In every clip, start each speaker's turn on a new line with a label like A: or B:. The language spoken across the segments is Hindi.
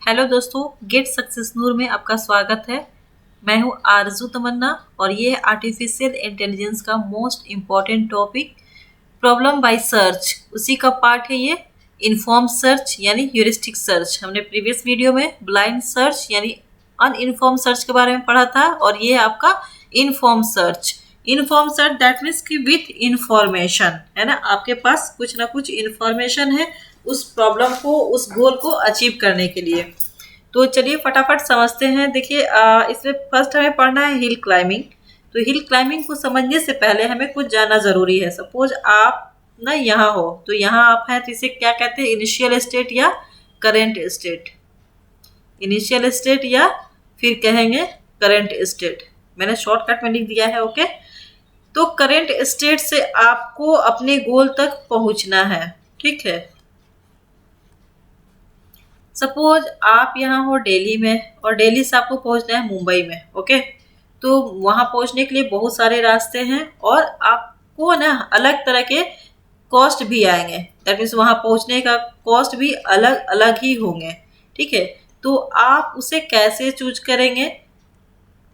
A: हेलो दोस्तों, गेट सक्सेस नूर में आपका स्वागत है। मैं हूं आरजू तमन्ना और ये है आर्टिफिशियल इंटेलिजेंस का most important topic problem by search. उसी का पार्ट है ये इन्फॉर्म सर्च यानी ह्यूरिस्टिक सर्च। हमने प्रीवियस वीडियो में ब्लाइंड सर्च यानी अनइन्फॉर्म सर्च के बारे में पढ़ा था और ये है आपका inform search. Inform search that means कि विथ इंफॉर्मेशन, है ना, आपके पास कुछ ना कुछ इंफॉर्मेशन है उस प्रॉब्लम को, उस गोल को अचीव करने के लिए। तो चलिए फटाफट समझते हैं। देखिए इसमें फर्स्ट हमें पढ़ना है हिल क्लाइंबिंग। तो हिल क्लाइंबिंग को समझने से पहले हमें कुछ जानना जरूरी है। सपोज आप ना यहाँ हो, तो यहाँ आप हैं, तो इसे क्या कहते हैं, इनिशियल स्टेट या करेंट स्टेट। इनिशियल स्टेट या फिर कहेंगे करेंट स्टेट। मैंने शॉर्टकट में लिख दिया है, ओके। तो करेंट स्टेट से आपको अपने गोल तक पहुंचना है, ठीक है। सपोज आप यहाँ हो दिल्ली में और दिल्ली से आपको पहुंचना है मुंबई में, ओके। तो वहां पहुंचने के लिए बहुत सारे रास्ते हैं और आपको ना अलग तरह के कॉस्ट भी आएंगे। दैट मीन्स वहां पहुंचने का कॉस्ट भी अलग अलग ही होंगे, ठीक है। तो आप उसे कैसे चूज करेंगे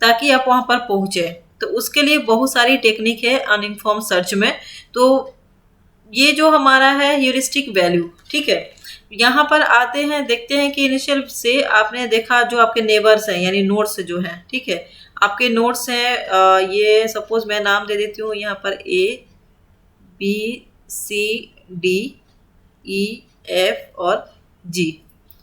A: ताकि आप वहां पर पहुंचे, तो उसके लिए बहुत सारी टेक्निक है अनइन्फॉर्म सर्च में। तो ये जो हमारा है ह्यूरिस्टिक वैल्यू, ठीक है। यहाँ पर आते हैं, देखते हैं कि इनिशियल से आपने देखा जो आपके नेबर्स हैं यानी नोड्स जो हैं, ठीक है। आपके नोड्स हैं ये सपोज मैं नाम दे देती हूँ यहाँ पर A B C D E F और G,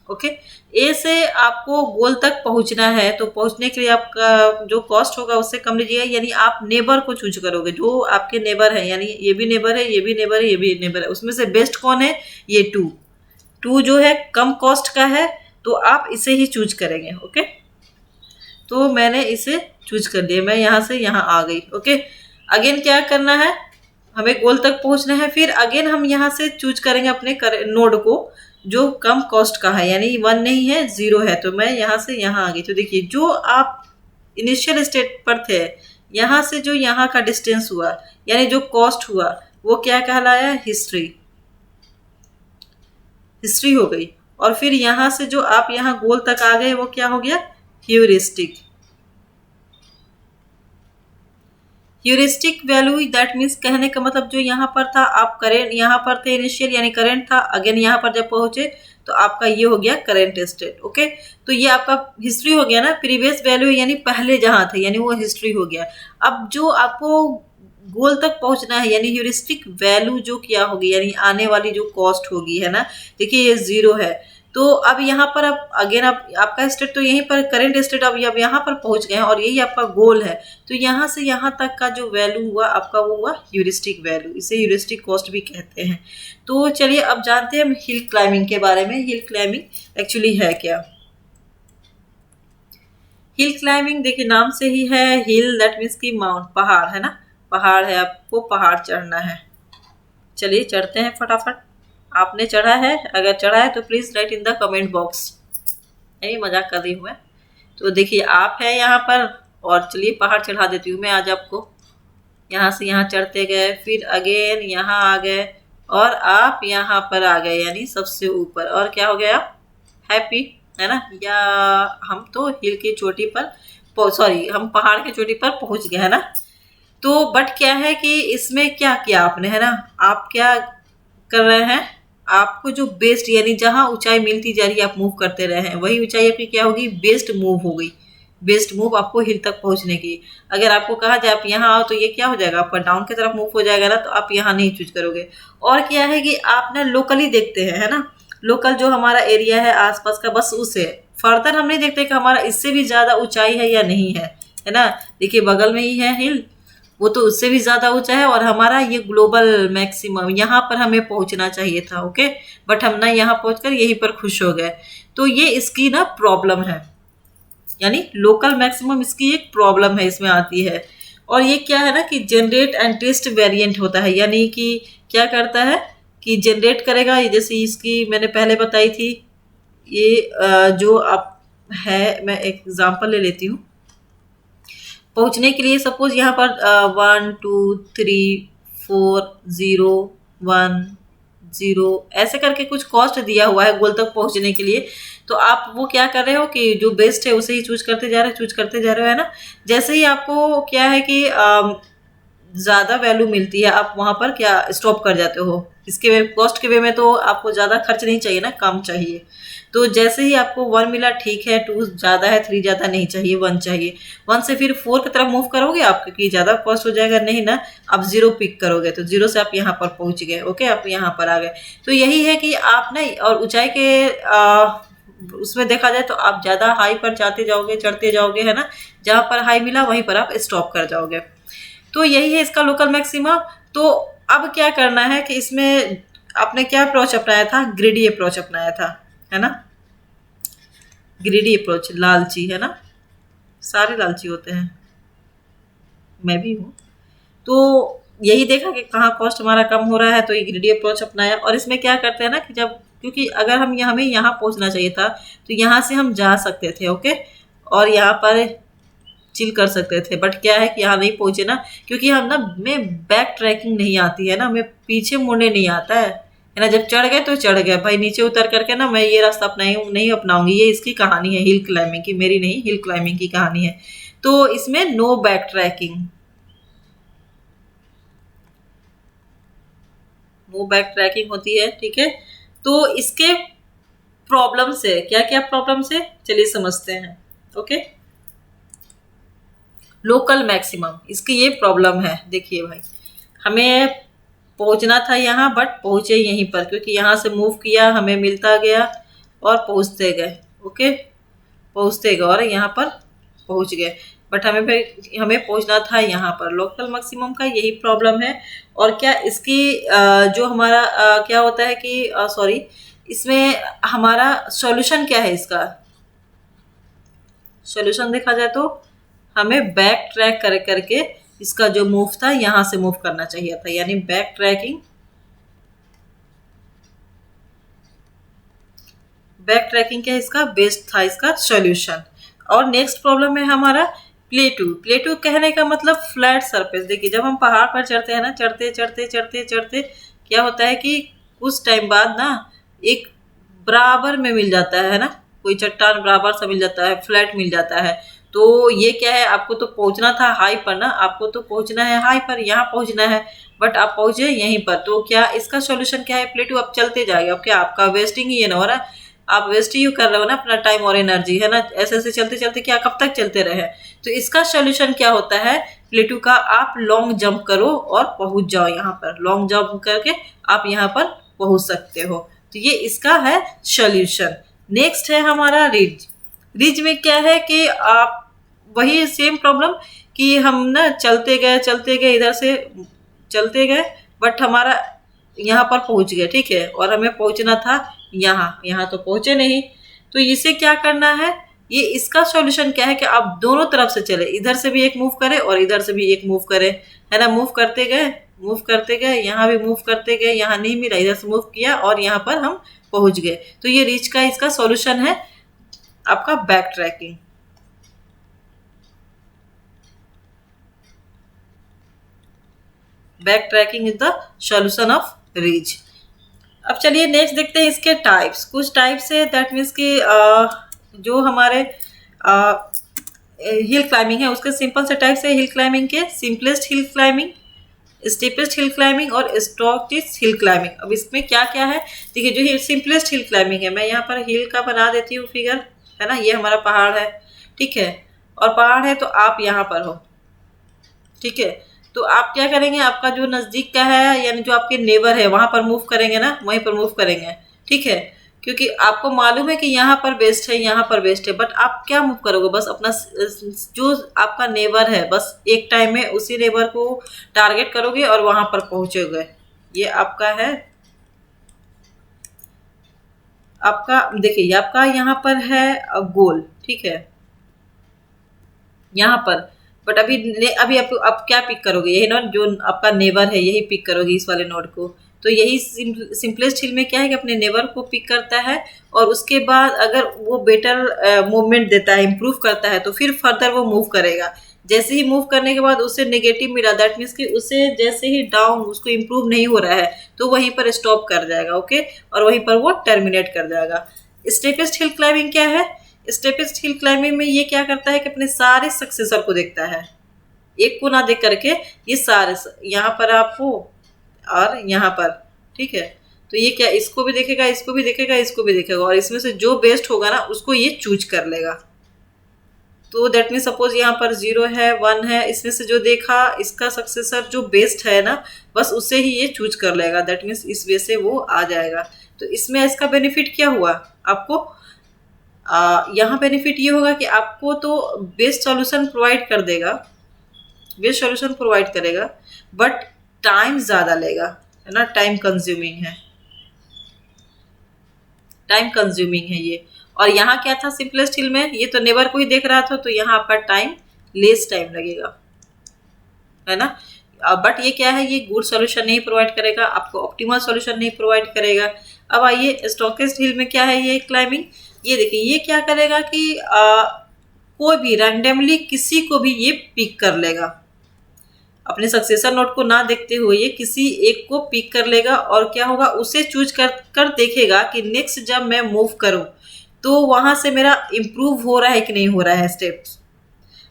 A: ओके। ए से आपको गोल तक पहुंचना है, तो पहुंचने के लिए आपका जो कॉस्ट होगा उससे कम लीजिएगा। यानी आप नेबर को चूज करोगे, जो आपके नेबर है, यानी ये भी नेबर है, ये भी नेबर है, ये भी नेबर है, उसमें से बेस्ट कौन है, ये टू जो है कम कॉस्ट का है, तो आप इसे ही चूज करेंगे, ओके। तो मैंने इसे चूज कर लिया, मैं यहाँ से यहाँ आ गई, ओके। अगेन क्या करना है, हमें गोल तक पहुंचना है। फिर अगेन हम यहाँ से चूज करेंगे अपने नोड को जो कम कॉस्ट का है, यानी 1 नहीं है 0 है, तो मैं यहाँ से यहाँ आ गई। तो देखिए जो आप इनिशियल स्टेट पर थे, यहाँ से जो यहाँ का डिस्टेंस हुआ यानी जो कॉस्ट हुआ वो क्या कहलाया, हिस्ट्री हो गई। और फिर यहाँ से जो आप यहाँ गोल तक आ गए वो क्या हो गया, heuristic. Heuristic value that means कहने का मतलब जो यहाँ पर था, आप करेंट यहाँ पर थे इनिशियल यानी करंट था, अगेन यहाँ पर जब पहुंचे तो आपका ये हो गया करंट स्टेट, ओके। तो ये आपका हिस्ट्री हो गया ना, प्रीवियस वैल्यू यानी पहले जहाँ थे यानी वो हिस्ट्री हो गया। अब जो आपको गोल तक पहुंचना है यानी ह्यूरिस्टिक वैल्यू जो क्या होगी, यानी आने वाली जो कॉस्ट होगी, है ना। देखिए ये 0 है, तो अब यहाँ पर अब अगेन आपका स्टेट तो यहीं पर करंट स्टेट अब यहाँ पर पहुंच गए हैं और यही आपका गोल है। तो यहाँ से यहाँ तक का जो वैल्यू हुआ आपका वो हुआ ह्यूरिस्टिक वैल्यू, इसे ह्यूरिस्टिक कॉस्ट भी कहते हैं। तो चलिए अब जानते हैं हम हिल क्लाइंबिंग के बारे में। हिल क्लाइंबिंग एक्चुअली है क्या। हिल क्लाइंबिंग देखिए नाम से ही है, हिल दैट मीन्स की माउंट, पहाड़, है ना, पहाड़ है, आपको पहाड़ चढ़ना है। चलिए चढ़ते हैं फटाफट। आपने चढ़ा है, अगर चढ़ा है तो please right in the comment box. नहीं मजाक कर रही हूँ मैं। तो देखिए आप है यहाँ पर और चलिए पहाड़ चढ़ा देती हूँ मैं आज आपको। यहाँ से यहाँ चढ़ते गए, फिर अगेन यहाँ आ गए और आप यहाँ पर आ गए यानी सबसे ऊपर। और क्या हो गया, आप हैप्पी, है ना। या हम तो हिल की चोटी पर सॉरी हम पहाड़ की चोटी पर पहुंच गए, है ना। तो बट क्या है कि इसमें क्या किया आपने, है ना, आप क्या कर रहे हैं, आपको जो बेस्ट यानी जहां ऊंचाई मिलती जा रही है आप मूव करते रहे हैं, वही ऊंचाई आपकी क्या होगी, बेस्ट मूव हो गई। बेस्ट मूव आपको हिल तक पहुंचने की। अगर आपको कहा जाए आप यहाँ आओ तो ये क्या हो जाएगा, आपका डाउन की तरफ मूव हो जाएगा ना, तो आप यहाँ नहीं चूज करोगे। और क्या है कि आप ना लोकली देखते हैं, है ना, लोकल जो हमारा एरिया है आसपास का, बस उसे फर्दर हम नहीं देखते कि हमारा इससे भी ज्यादा ऊंचाई है या नहीं है ना। देखिए बगल में ही है हिल, वो तो उससे भी ज्यादा ऊंचा है और हमारा ये ग्लोबल मैक्सिमम यहाँ पर हमें पहुंचना चाहिए था, ओके। बट हम ना यहाँ पहुंचकर यहीं पर खुश हो गए। तो ये इसकी ना प्रॉब्लम है, यानी लोकल मैक्सिमम इसकी एक प्रॉब्लम है, इसमें आती है। और ये क्या है ना कि जनरेट एंड टेस्ट वेरिएंट होता है, यानी कि क्या करता है कि जनरेट करेगा। जैसे इसकी मैंने पहले बताई थी, ये जो आप है, मैं एग्जांपल ले लेती हूँ। पहुंचने के लिए सपोज यहाँ पर 1 2 3 4 0 1 0 ऐसे करके कुछ कॉस्ट दिया हुआ है गोल तक पहुंचने के लिए। तो आप वो क्या कर रहे हो कि जो बेस्ट है उसे ही चूज करते जा रहे हो, है ना। जैसे ही आपको क्या है कि ज़्यादा वैल्यू मिलती है, आप वहाँ पर क्या स्टॉप कर जाते हो। इसके वे कॉस्ट के वे में तो आपको ज़्यादा खर्च नहीं चाहिए ना, कम चाहिए। तो जैसे ही आपको 1 मिला, ठीक है, 2 ज़्यादा है, 3 ज़्यादा नहीं चाहिए, 1 चाहिए। 1 से फिर 4 की तरफ मूव करोगे आप, क्योंकि ज़्यादा कॉस्ट हो जाएगा, नहीं ना। आप 0 पिक करोगे तो 0 से आप यहाँ पर पहुँच गए। ओके, आप यहाँ पर आ गए। तो यही है कि आप ना, और ऊंचाई के उसमें देखा जाए तो आप ज़्यादा हाई पर जाते जाओगे, चढ़ते जाओगे, है ना। जहाँ पर हाई मिला वहीं पर आप स्टॉप कर जाओगे। तो यही है इसका लोकल मैक्सिमा। तो अब क्या करना है कि इसमें आपने क्या अप्रोच अपनाया था, ग्रिडी अप्रोच अपनाया था, है ना। ग्रिडी अप्रोच, लालची, है ना, सारे लालची होते हैं, मैं भी हूँ। तो यही देखा कि कहाँ कॉस्ट हमारा कम हो रहा है, तो ये ग्रिडी अप्रोच अपनाया। और इसमें क्या करते हैं ना कि जब, क्योंकि अगर हमें यहाँ पहुँचना चाहिए था, तो यहाँ से हम जा सकते थे, ओके, और यहाँ पर चिल कर सकते थे। बट क्या है कि यहाँ नहीं पहुंचे ना, क्योंकि हम ना, में बैक ट्रैकिंग नहीं आती है ना, हमें पीछे मुड़ने नहीं आता है ना। जब चढ़ गए तो चढ़ गए भाई, नीचे उतर करके ना मैं ये रास्ता नहीं अपनाऊंगी। ये इसकी कहानी है हिल क्लाइंबिंग की, मेरी नहीं, हिल क्लाइंबिंग की कहानी है। तो इसमें no backtracking, no backtracking होती है, ठीक है। तो इसके प्रॉब्लम से, क्या क्या प्रॉब्लम से, चलिए समझते हैं। ओके, लोकल मैक्सिमम, इसकी ये प्रॉब्लम है। देखिए भाई, हमें पहुंचना था यहाँ, बट पहुंचे यहीं पर, क्योंकि यहाँ से मूव किया, हमें मिलता गया और पहुंचते गए। ओके, पहुंचते गए और यहाँ पर पहुंच गए। बट हमें पहुंचना था यहाँ पर। लोकल मैक्सिमम का यही प्रॉब्लम है। और क्या इसकी जो हमारा क्या होता है कि सॉरी, इसमें हमारा सॉल्यूशन क्या है। इसका सॉल्यूशन देखा जाए तो हमें बैक ट्रैक करके इसका जो मूव था यहाँ से मूव करना चाहिए था, यानी बैक ट्रैकिंग, क्या इसका बेस्ट था, इसका सॉल्यूशन। और नेक्स्ट प्रॉब्लम है हमारा प्लेटू। प्लेटू कहने का मतलब फ्लैट सरफेस। देखिए, जब हम पहाड़ पर चढ़ते हैं ना, चढ़ते चढ़ते चढ़ते चढ़ते क्या होता है कि कुछ टाइम बाद ना एक बराबर में मिल जाता है ना, कोई चट्टान बराबर सा मिल जाता है, फ्लैट मिल जाता है। तो ये क्या है, आपको तो पहुंचना था हाई पर ना, आपको तो पहुंचना है हाई पर, यहाँ पहुंचना है, बट आप पहुंचे यहीं पर। तो क्या इसका सॉल्यूशन क्या है, प्लेटू आप चलते जाएगा। अब क्या आपका वेस्टिंग ही है ना हो रहा, आप वेस्ट ही कर रहे हो ना अपना टाइम और एनर्जी, है ना। ऐसे ऐसे चलते चलते क्या कब तक चलते रहे। तो इसका सॉल्यूशन क्या होता है प्लेटू का, आप लॉन्ग जंप करो और पहुंच जाओ यहाँ पर। लॉन्ग जंप करके आप यहाँ पर पहुंच सकते हो। तो ये इसका है सॉल्यूशन। नेक्स्ट है हमारा रिज। रिज में क्या है कि आप वही सेम प्रॉब्लम कि हम ना चलते गए इधर से चलते गए, बट हमारा यहाँ पर पहुंच गए, ठीक है, और हमें पहुंचना था यहाँ तो पहुंचे नहीं। तो इसे क्या करना है, ये इसका सॉल्यूशन क्या है कि आप दोनों तरफ से चले, इधर से भी एक मूव करें और इधर से भी एक मूव करें, है ना। मूव करते गए, यहाँ भी मूव करते गए, यहाँ नहीं मिला, इधर से मूव किया और यहाँ पर हम पहुंच गए। तो ये रीच का इसका सॉल्यूशन है आपका back tracking. Back tracking is the solution of reach. अब चलिए नेक्स्ट देखते हैं इसके टाइप्स। कुछ टाइप्स है, दैट मीन्स कि जो हमारे हिल क्लाइंबिंग है उसके सिंपल से टाइप्स है हिल क्लाइंबिंग के। Simplest hill climbing, steepest hill climbing और स्टॉकेस्ट हिल क्लाइंबिंग। अब इसमें क्या क्या है, देखिए, जो सिंपलेस्ट हिल क्लाइंबिंग है, मैं यहाँ पर हिल का बना देती हूँ फिगर, है ना। ये हमारा पहाड़ है, ठीक है, और पहाड़ है तो आप यहाँ पर हो, ठीक है। तो आप क्या करेंगे, आपका जो नज़दीक का है, यानी जो आपके नेबर है, वहां पर मूव करेंगे ना, वहीं पर मूव करेंगे, ठीक है। क्योंकि आपको मालूम है कि यहाँ पर बेस्ट है, यहाँ पर बेस्ट है, बट आप क्या मूव करोगे, बस अपना जो आपका नेबर है, बस एक टाइम में उसी नेबर को टारगेट करोगे और वहां पर पहुंचोगे। ये आपका है, आपका देखिए, आपका यहाँ पर है गोल, ठीक है, यहाँ पर। बट अभी आप क्या पिक करोगे, यही नोड जो आपका नेबर है, यही पिक करोगे, इस वाले नोड को। तो यही सिंपलेस्ट हिल में क्या है कि अपने नेबर को पिक करता है, और उसके बाद अगर वो बेटर मूवमेंट देता है, इम्प्रूव करता है, तो फिर फर्दर वो मूव करेगा। जैसे ही मूव करने के बाद उसे नेगेटिव मिला, दैट मीन्स कि उसे जैसे ही डाउन, उसको इम्प्रूव नहीं हो रहा है, तो वहीं पर स्टॉप कर जाएगा। ओके, और वहीं पर वो टर्मिनेट कर जाएगा। स्टेपेस्ट हिल क्लाइंबिंग क्या है? स्टेपेस्ट हिल क्लाइंबिंग में ये क्या करता है कि अपने सारे सक्सेसर को देखता है, एक को ना देख करके ये सारे, यहाँ पर आप हो और यहाँ पर, ठीक है, तो ये क्या, इसको भी देखेगा, इसको भी देखेगा, इसको भी देखेगा, और इसमें से जो बेस्ट होगा ना उसको ये चूज कर लेगा। तो दैट मीन सपोज यहाँ पर 0 है, 1 है, इसमें से जो देखा इसका सक्सेसर जो बेस्ट है ना, बस उसे ही ये चूज कर लेगा। दैट मीन्स इस वे से वो आ जाएगा। तो इसमें इसका बेनिफिट क्या हुआ आपको? यहाँ बेनिफिट ये होगा कि आपको तो बेस्ट सॉल्यूशन प्रोवाइड कर देगा, बेस्ट सॉल्यूशन प्रोवाइड करेगा, बट टाइम ज़्यादा लेगा, है ना, टाइम कंज्यूमिंग है, टाइम कंज्यूमिंग है ये। और यहाँ क्या था सिंपलेस्ट हिल में, ये तो नेबर को ही देख रहा था, तो यहाँ आपका टाइम लेस टाइम लगेगा, है ना। बट ये क्या है, ये गुड सॉल्यूशन नहीं प्रोवाइड करेगा, आपको ऑप्टिमल सॉल्यूशन नहीं प्रोवाइड करेगा। अब आइए स्टॉकेस्ट हिल में क्या है ये क्लाइंबिंग, ये देखिए ये क्या करेगा कि कोई भी रैंडमली किसी को भी ये पिक कर लेगा, अपने सक्सेसर नोड को ना देखते हुए ये किसी एक को पिक कर लेगा, और क्या होगा, उसे चूज कर देखेगा कि नेक्स्ट जब मैं मूव करूं तो वहां से मेरा इम्प्रूव हो रहा है कि नहीं हो रहा है स्टेप्स।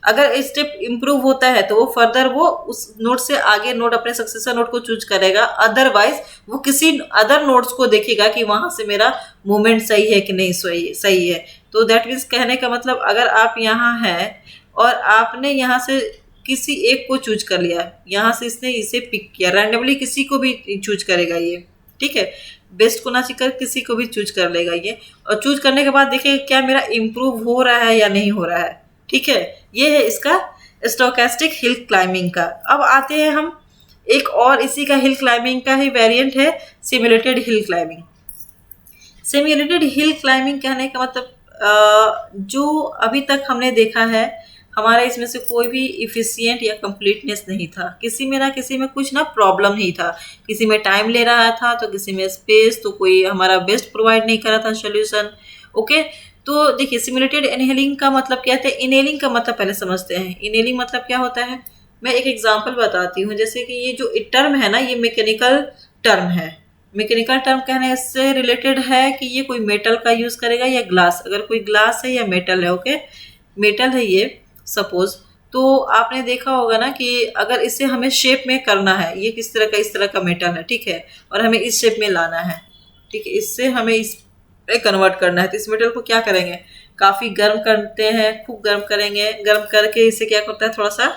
A: अगर स्टेप इम्प्रूव होता है तो वो फर्दर वो उस नोड से आगे नोड, अपने सक्सेसर नोड को चूज करेगा, अदरवाइज वो किसी अदर नोड्स को देखेगा कि वहां से मेरा मूवमेंट सही है कि नहीं सही है। तो दैट मीन्स कहने का मतलब, अगर आप यहाँ हैं और आपने यहाँ से किसी एक को चूज कर लिया, यहाँ से इसने इसे पिक किया, रैंडमली किसी को भी चूज करेगा ये, ठीक है, बेस्ट को ना चिकर किसी को भी चूज कर लेगा ये, और चूज करने के बाद देखिए क्या मेरा इम्प्रूव हो रहा है या नहीं हो रहा है, ठीक है। ये है इसका स्टोकेस्टिक हिल क्लाइंबिंग का। अब आते हैं हम एक और इसी का हिल क्लाइंबिंग का ही वेरिएंट है, simulated hill climbing. Simulated hill climbing कहने का मतलब जो अभी तक हमने देखा है, हमारा इसमें से कोई भी इफिशियंट या कंप्लीटनेस नहीं था, किसी में ना किसी में कुछ ना प्रॉब्लम नहीं था, किसी में टाइम ले रहा था, तो किसी में स्पेस, तो कोई हमारा बेस्ट प्रोवाइड नहीं कर रहा था सोल्यूशन। ओके, तो देखिए सिमुलेटेड इनहेलिंग का मतलब क्या है, इनहेलिंग का मतलब पहले समझते हैं। इनहेलिंग मतलब क्या होता है, मैं एक एग्जांपल बताती हूँ। जैसे कि ये जो टर्म है ना, ये मैकेनिकल टर्म है। मैकेनिकल टर्म कहने से रिलेटेड है कि ये कोई मेटल का यूज करेगा या ग्लास, अगर कोई ग्लास है या मेटल है, ओके, मेटल है ये सपोज, तो आपने देखा होगा ना कि अगर इसे हमें शेप में करना है, ये किस तरह का, इस तरह का मेटल है, ठीक है, और हमें इस शेप में लाना है, ठीक है, इससे हमें इस पे कन्वर्ट करना है, तो इस मेटल को क्या करेंगे, काफ़ी गर्म करते हैं, खूब गर्म करेंगे, गर्म करके इसे क्या करता है, थोड़ा सा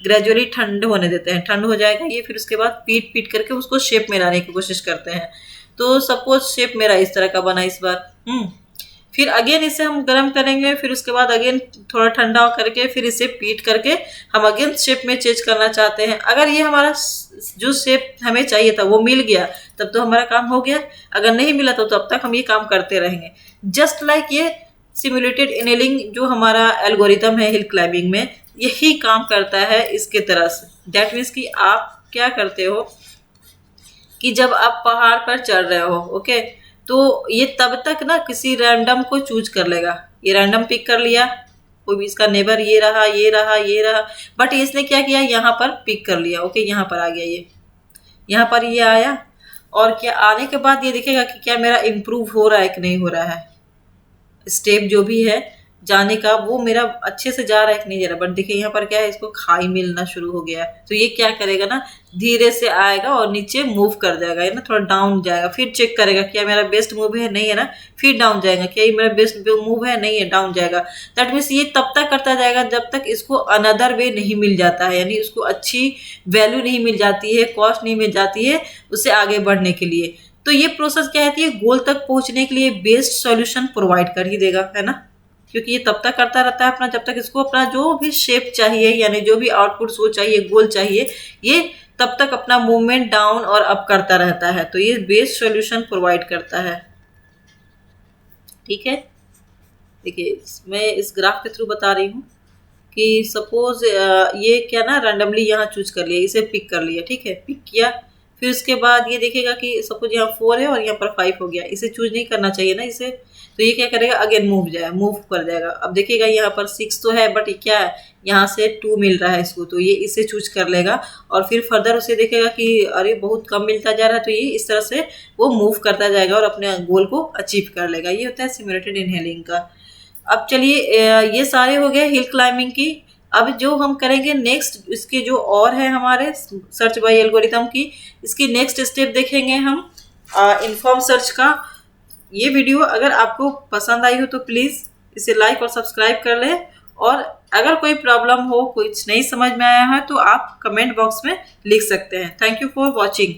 A: ग्रेजुअली ठंड होने देते हैं, ठंड हो जाएगा ये, फिर उसके बाद पीट करके उसको शेप में लाने की कोशिश करते हैं। तो सपोज शेप मेरा इस तरह का बना इस बार, फिर अगेन इसे हम गर्म करेंगे, फिर उसके बाद अगेन थोड़ा ठंडा करके फिर इसे पीट करके हम अगेन शेप में चेंज करना चाहते हैं। अगर ये हमारा जो शेप हमें चाहिए था वो मिल गया तब तो हमारा काम हो गया, अगर नहीं मिला तो तब तक हम ये काम करते रहेंगे। जस्ट लाइक ये सिमुलेटेड इनहेलिंग जो हमारा एल्गोरिथम है हिल क्लाइंबिंग में, यही काम करता है इसके तरह से। दैट मीन्स कि आप क्या करते हो कि जब आप पहाड़ पर चढ़ रहे हो, ओके, तो ये तब तक ना किसी रैंडम को चूज कर लेगा, ये रैंडम पिक कर लिया, कोई भी इसका नेबर ये रहा ये रहा ये रहा, बट इसने क्या किया, यहाँ पर पिक कर लिया, ओके, यहाँ पर आ गया, ये यहाँ पर ये आया, और क्या आने के बाद ये देखेगा कि क्या मेरा इम्प्रूव हो रहा है कि नहीं हो रहा है, स्टेप जो भी है जाने का वो मेरा अच्छे से जा रहा है कि नहीं जा रहा। बट देखिए यहाँ पर क्या है, इसको खाई मिलना शुरू हो गया, तो ये क्या करेगा ना, धीरे से आएगा और नीचे मूव कर जाएगा, है ना, थोड़ा डाउन जाएगा, फिर चेक करेगा क्या मेरा बेस्ट मूव है, नहीं है ना, फिर डाउन जाएगा, क्या ये मेरा बेस्ट मूव है, नहीं है, डाउन जाएगा। दैट मीन्स ये तब तक करता जाएगा जब तक इसको अनदर वे नहीं मिल जाता है, यानी उसको अच्छी वैल्यू नहीं मिल जाती है, कॉस्ट नहीं मिल जाती है उसे आगे बढ़ने के लिए। तो ये प्रोसेस क्या है, गोल तक पहुंचने के लिए बेस्ट सॉल्यूशन प्रोवाइड कर ही देगा, है ना, क्योंकि ये तब तक करता रहता है अपना, जब तक इसको अपना जो भी शेप चाहिए, यानी जो भी आउटपुट्स वो चाहिए, गोल चाहिए, ये तब तक अपना मूवमेंट डाउन और अप करता रहता है। तो ये बेस्ट सॉल्यूशन प्रोवाइड करता है, ठीक है। देखिए मैं इस ग्राफ के थ्रू बता रही हूँ कि सपोज ये क्या ना, रैंडमली यहाँ चूज कर लिया, इसे पिक कर लिया, ठीक है, पिक किया, फिर उसके बाद ये देखेगा कि सपोज यहाँ 4 है और यहाँ पर 5 हो गया, इसे चूज नहीं करना चाहिए ना इसे, तो ये क्या करेगा, अगेन मूव कर जाएगा। अब देखिएगा यहाँ पर 6 तो है, बट क्या है, यहाँ से 2 मिल रहा है इसको, तो ये इसे चूज कर लेगा। और फिर फर्दर उसे देखेगा कि अरे बहुत कम मिलता जा रहा है, तो ये इस तरह से वो मूव करता जाएगा और अपने गोल को अचीव कर लेगा। ये होता है सिमुलेटेड इनहेलिंग का। अब चलिए ये सारे हो गए हिल क्लाइंबिंग की। अब जो हम करेंगे नेक्स्ट, इसके जो और है हमारे सर्च बाय एल्गोरिथम की, इसकी नेक्स्ट स्टेप देखेंगे हम इन्फॉर्म सर्च का। ये वीडियो अगर आपको पसंद आई हो तो प्लीज़ इसे लाइक और सब्सक्राइब कर लें, और अगर कोई प्रॉब्लम हो, कुछ नहीं समझ में आया है, तो आप कमेंट बॉक्स में लिख सकते हैं। Thank you for watching.